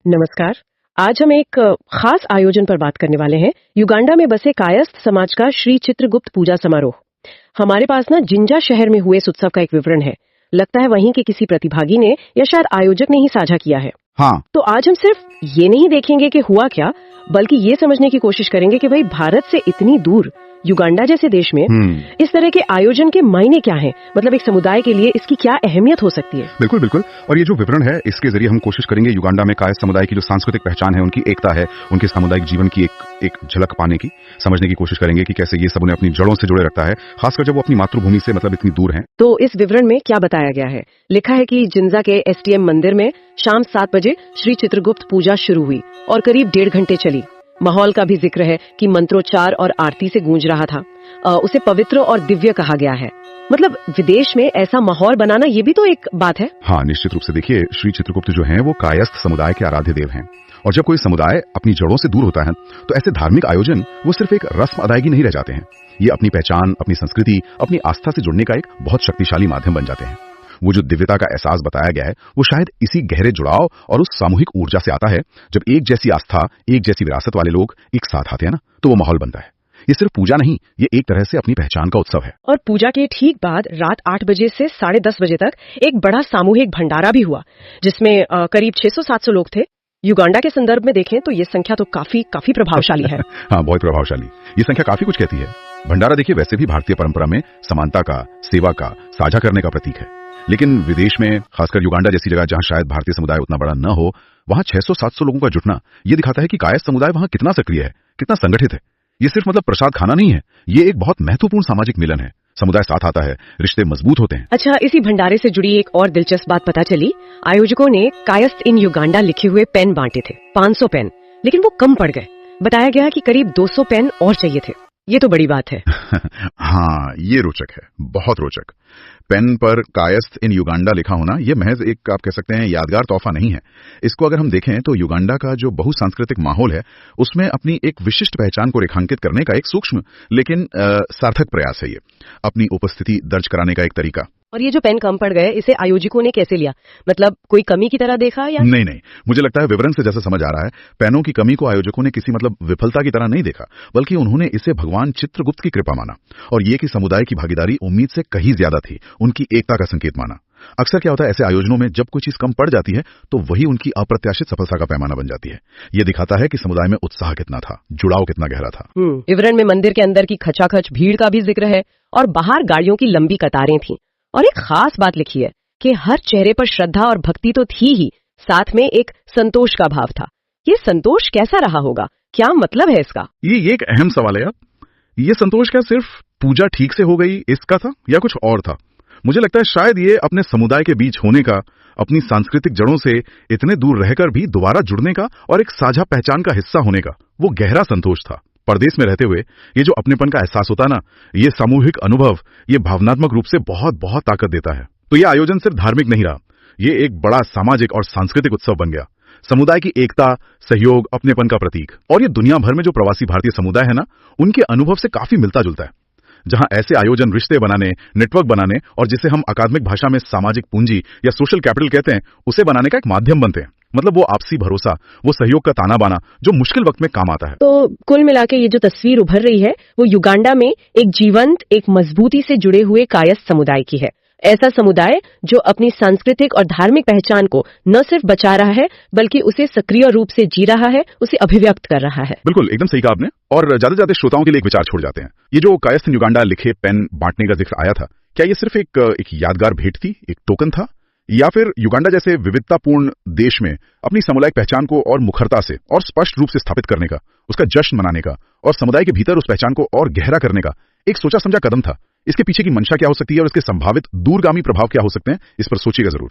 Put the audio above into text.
नमस्कार। आज हम एक खास आयोजन पर बात करने वाले हैं। युगांडा में बसे कायस्थ समाज का श्री चित्रगुप्त पूजा समारोह। हमारे पास ना जिंजा शहर में हुए इस उत्सव का एक विवरण है। लगता है वहीं के किसी प्रतिभागी ने या शायद आयोजक ने ही साझा किया है। हाँ। तो आज हम सिर्फ ये नहीं देखेंगे कि हुआ क्या, बल्कि ये समझने की कोशिश करेंगे कि भाई भारत से इतनी दूर युगांडा जैसे देश में इस तरह के आयोजन के मायने क्या हैं? मतलब एक समुदाय के लिए इसकी क्या अहमियत हो सकती है? बिल्कुल बिल्कुल। और ये जो विवरण है इसके जरिए हम कोशिश करेंगे युगांडा में कायस्थ समुदाय की जो सांस्कृतिक पहचान है, उनकी एकता है, उनके सामुदायिक जीवन की एक झलक पाने की, समझने की कोशिश करेंगे कि कैसे ये सब उन्हें अपनी जड़ों से जुड़े रखता है, खासकर जब वो अपनी मातृभूमि से मतलब इतनी दूर है। तो इस विवरण में क्या बताया गया है? लिखा है कि जिंजा के एसटीएम मंदिर में शाम 7 बजे श्री चित्रगुप्त पूजा शुरू हुई और करीब 1.5 घंटे चली। माहौल का भी जिक्र है कि मंत्रोच्चार और आरती से गूंज रहा था। उसे पवित्र और दिव्य कहा गया है। मतलब विदेश में ऐसा माहौल बनाना ये भी तो एक बात है। हाँ, निश्चित रूप से। देखिए, श्री चित्रगुप्त जो हैं वो कायस्थ समुदाय के आराध्य देव हैं, और जब कोई समुदाय अपनी जड़ों से दूर होता है तो ऐसे धार्मिक आयोजन वो सिर्फ एक रस्म अदायगी नहीं रह जाते हैं। ये अपनी पहचान, अपनी संस्कृति, अपनी आस्था से जुड़ने का एक बहुत शक्तिशाली माध्यम बन जाते हैं। वो जो दिव्यता का एहसास बताया गया है वो शायद इसी गहरे जुड़ाव और उस सामूहिक ऊर्जा से आता है। जब एक जैसी आस्था, एक जैसी विरासत वाले लोग एक साथ आते हैं ना, तो वो माहौल बनता है। ये सिर्फ पूजा नहीं, ये एक तरह से अपनी पहचान का उत्सव है। और पूजा के ठीक बाद रात 8 बजे से 10:30 बजे तक एक बड़ा सामूहिक भंडारा भी हुआ, जिसमें करीब 600-700 लोग थे। युगांडा के संदर्भ में देखें तो ये संख्या तो काफी प्रभावशाली है। हाँ, बहुत प्रभावशाली। ये संख्या काफी कुछ कहती है। भंडारा देखिए वैसे भी भारतीय परंपरा में समानता का, सेवा का, साझा करने का प्रतीक है। लेकिन विदेश में, खासकर युगांडा जैसी जगह जहां शायद भारतीय समुदाय उतना बड़ा न हो, वहां 600-700 लोगों का जुटना ये दिखाता है कि कायस्थ समुदाय वहां कितना सक्रिय है, कितना संगठित है। ये सिर्फ मतलब प्रसाद खाना नहीं है, ये एक बहुत महत्वपूर्ण सामाजिक मिलन है। समुदाय साथ आता है, रिश्ते मजबूत होते हैं। अच्छा, इसी भंडारे से जुड़ी एक और दिलचस्प बात पता चली। आयोजकों ने कायस्थ इन युगांडा लिखे हुए पेन बांटे थे, 500 पेन, लेकिन वो कम पड़ गए। बताया गया कि करीब 200 पेन और चाहिए थे। ये तो बड़ी बात है। हाँ, ये रोचक है, बहुत रोचक। पेन पर कायस्थ इन युगांडा लिखा होना ये महज एक, आप कह सकते हैं, यादगार तोहफा नहीं है। इसको अगर हम देखें तो युगांडा का जो बहुसांस्कृतिक माहौल है उसमें अपनी एक विशिष्ट पहचान को रेखांकित करने का एक सूक्ष्म लेकिन सार्थक प्रयास है। ये अपनी उपस्थिति दर्ज कराने का एक तरीका। और ये जो पेन कम पड़ गए, इसे आयोजकों ने कैसे लिया? मतलब कोई कमी की तरह देखा या? नहीं, मुझे लगता है विवरण से जैसा समझ आ रहा है, पेनों की कमी को आयोजकों ने किसी मतलब विफलता की तरह नहीं देखा, बल्कि उन्होंने इसे भगवान चित्रगुप्त की कृपा माना, और ये कि समुदाय की भागीदारी उम्मीद से कहीं ज्यादा थी, उनकी एकता का संकेत माना। अक्सर क्या होता है ऐसे आयोजनों में, जब कोई चीज कम पड़ जाती है तो वही उनकी अप्रत्याशित सफलता का पैमाना बन जाती है। ये दिखाता है कि समुदाय में उत्साह कितना था, जुड़ाव कितना गहरा था। विवरण में मंदिर के अंदर की खचाखच भीड़ का भी जिक्र है और बाहर गाड़ियों की लंबी कतारें थी। और एक खास बात लिखी है कि हर चेहरे पर श्रद्धा और भक्ति तो थी ही, साथ में एक संतोष का भाव था। ये संतोष कैसा रहा होगा? क्या मतलब है इसका? ये एक अहम सवाल है। ये संतोष क्या सिर्फ पूजा ठीक से हो गई इसका था, या कुछ और था? मुझे लगता है शायद ये अपने समुदाय के बीच होने का, अपनी सांस्कृतिक जड़ों से इतने दूर रहकर भी दोबारा जुड़ने का और एक साझा पहचान का हिस्सा होने का वो गहरा संतोष था। परदेश में रहते हुए ये जो अपनेपन का एहसास होता ना, ये सामूहिक अनुभव, ये भावनात्मक रूप से बहुत बहुत ताकत देता है। तो ये आयोजन सिर्फ धार्मिक नहीं रहा, ये एक बड़ा सामाजिक और सांस्कृतिक उत्सव बन गया, समुदाय की एकता, सहयोग, अपनेपन का प्रतीक। और ये दुनिया भर में जो प्रवासी भारतीय समुदाय है ना, उनके अनुभव से काफी मिलता जुलता है, जहां ऐसे आयोजन रिश्ते बनाने, नेटवर्क बनाने और जिसे हम अकादमिक भाषा में सामाजिक पूंजी या सोशल कैपिटल कहते हैं, उसे बनाने का एक माध्यम बनते हैं। मतलब वो आपसी भरोसा, वो सहयोग का ताना बाना जो मुश्किल वक्त में काम आता है। तो कुल मिला के ये जो तस्वीर उभर रही है वो युगांडा में एक जीवंत, एक मजबूती से जुड़े हुए कायस्थ समुदाय की है। ऐसा समुदाय जो अपनी सांस्कृतिक और धार्मिक पहचान को न सिर्फ बचा रहा है, बल्कि उसे सक्रिय रूप से जी रहा है, उसे अभिव्यक्त कर रहा है। बिल्कुल, एकदम सही कहा आपने। और ज्यादा से ज्यादा श्रोताओं के लिए एक विचार छोड़ जाते हैं। ये जो कायस्थ युगांडा लिखे पेन बांटने का जिक्र आया था, क्या ये सिर्फ एक यादगार भेंट थी, एक टोकन था, या फिर युगांडा जैसे विविधतापूर्ण देश में अपनी सामुदायिक पहचान को और मुखरता से और स्पष्ट रूप से स्थापित करने का, उसका जश्न मनाने का और समुदाय के भीतर उस पहचान को और गहरा करने का एक सोचा समझा कदम था? इसके पीछे की मंशा क्या हो सकती है और इसके संभावित दूरगामी प्रभाव क्या हो सकते हैं, इस पर सोचिएगा जरूर।